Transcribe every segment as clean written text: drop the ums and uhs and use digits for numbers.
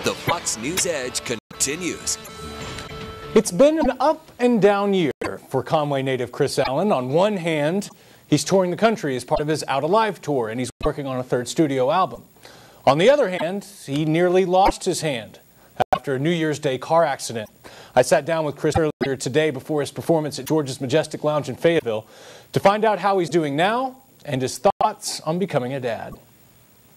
The Fox News Edge continues. It's been an up and down year for Conway native Kris Allen. On one hand, he's touring the country as part of his Out Alive tour, and he's working on a third studio album. On the other hand, he nearly lost his hand after a New Year's Day car accident. I sat down with Kris earlier today before his performance at George's Majestic Lounge in Fayetteville to find out how he's doing now and his thoughts on becoming a dad.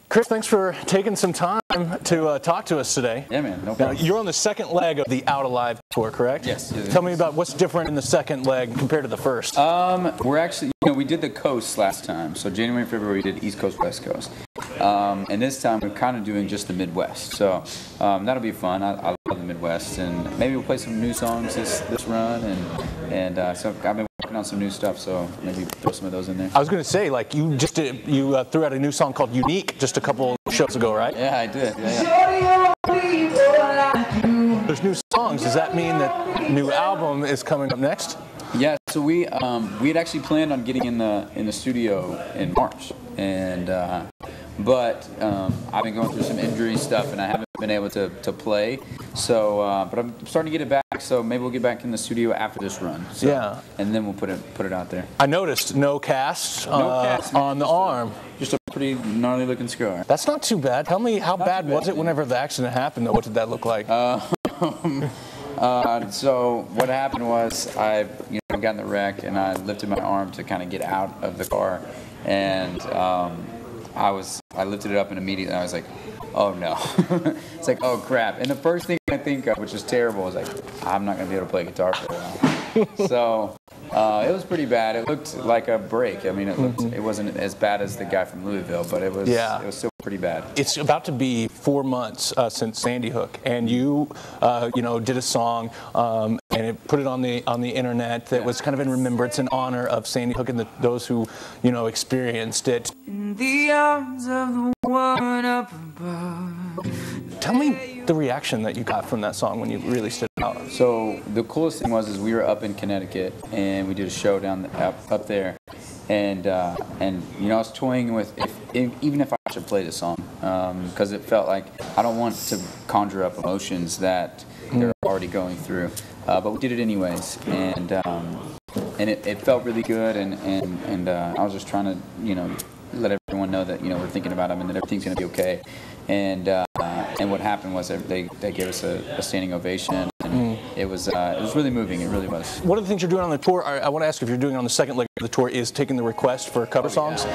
Kris, thanks for taking some time to talk to us today. Yeah, man, no problem. Now, you're on the second leg of the Out Alive tour, correct? Yes. Tell me about what's different in the second leg compared to the first. We're actually, we did the coast last time. So January and February we did East Coast, West Coast. And this time we're kind of doing just the Midwest. So that'll be fun. I love the Midwest. And maybe we'll play some new songs this run. And so I've been working on some new stuff, so maybe throw some of those in there. I was going to say, like, you threw out a new song called Unique just a couple shows ago, right? Yeah, I did. Yeah. There's new songs. Does that mean that new album is coming up next? Yeah, so we had actually planned on getting in the studio in March, and but I've been going through some injury stuff, and I haven't been able to play. So, but I'm starting to get it back. So maybe we'll get back in the studio after this run. So, yeah, and then we'll put it out there. I noticed no cast on the arm. Just a pretty gnarly looking scar. That's not too bad. Tell me, how bad was it whenever the accident happened, though? What did that look like? So what happened was I got in the wreck and I lifted my arm to kind of get out of the car, and I lifted it up and immediately I was like, oh no. It's like, oh crap. And the first thing I think of, which is terrible, is like, I'm not going to be able to play guitar for a while. So it was pretty bad. It looked like a break. I mean, it wasn't as bad as the guy from Louisville, but it was still pretty bad. It's about to be 4 months since Sandy Hook, and you did a song and put it on the internet that was kind of in remembrance in honor of Sandy Hook and those who experienced it. In the arms of the one up above. Tell me the reaction that you got from that song when you released it out. So the coolest thing was we were up in Connecticut and we did a show up there, and I was toying with even if I should play the song, because it felt like I don't want to conjure up emotions that they're already going through, but we did it anyways, and it felt really good, and I was just trying to let everyone know that we're thinking about them and that everything's going to be okay. And what happened was they gave us a standing ovation, and it was really moving. It really was. One of the things you're doing on the tour, I want to ask if you're doing on the second leg of the tour, is taking the request for cover songs.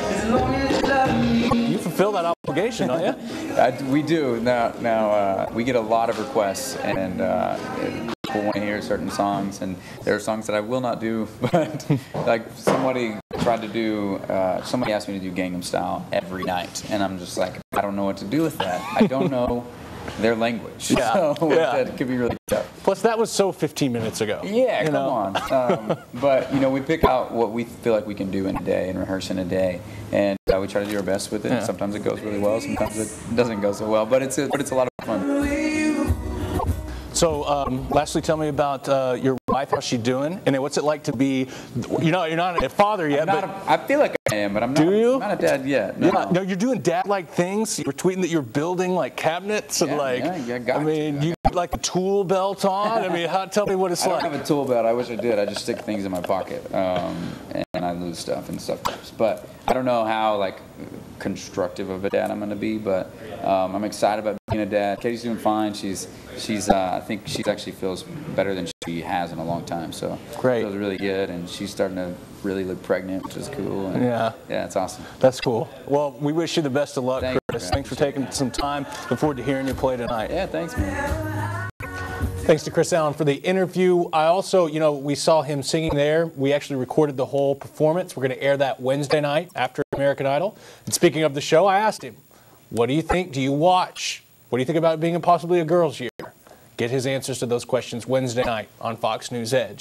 You fulfill that obligation, don't you? We do. Now we get a lot of requests, and people want to hear certain songs, and there are songs that I will not do, but like somebody asked me to do Gangnam Style every night, and I'm just like, I don't know what to do with that. I don't know their language, so that could be really tough. Plus, that was so 15 minutes ago. Yeah, come on. But we pick out what we feel like we can do in a day and rehearse in a day, and we try to do our best with it. Yeah. Sometimes it goes really well, sometimes it doesn't go so well, but it's a lot of fun. So, lastly, tell me about your wife. How's she doing? And what's it like to be? You're not a father yet, I feel like I am, but I'm not. Do you? I'm not a dad yet. No. Yeah, no, you're doing dad-like things. You're tweeting that you're building like cabinets and you got like a tool belt on. I mean, tell me what it's like. I don't have a tool belt. I wish I did. I just stick things in my pocket, and I lose stuff and stuff. But I don't know how constructive of a dad I'm going to be, but I'm excited about being a dad. Katie's doing fine. I think she actually feels better than she has in a long time. So great. Feels really good, and she's starting to really look pregnant, which is cool. And yeah, it's awesome. That's cool. Well, we wish you the best of luck, Kris. Thanks for taking some time. Look forward to hearing you play tonight. Yeah, thanks, man. Thanks to Kris Allen for the interview. I also, we saw him singing there. We actually recorded the whole performance. We're going to air that Wednesday night after American Idol. And speaking of the show, I asked him, what do you think? Do you watch? What do you think about being possibly a girls' year? Get his answers to those questions Wednesday night on Fox News Edge.